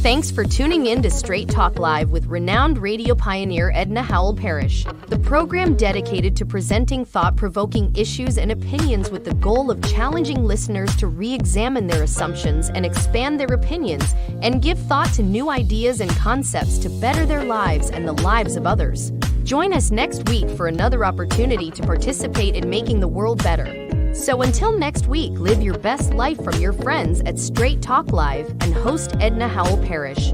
Thanks for tuning in to Straight Talk Live with renowned radio pioneer Edna Howell-Parrish, the program dedicated to presenting thought-provoking issues and opinions with the goal of challenging listeners to re-examine their assumptions and expand their opinions and give thought to new ideas and concepts to better their lives and the lives of others. Join us next week for another opportunity to participate in making the world better. So until next week, live your best life from your friends at Straight Talk Live and host Edna Howell-Parrish.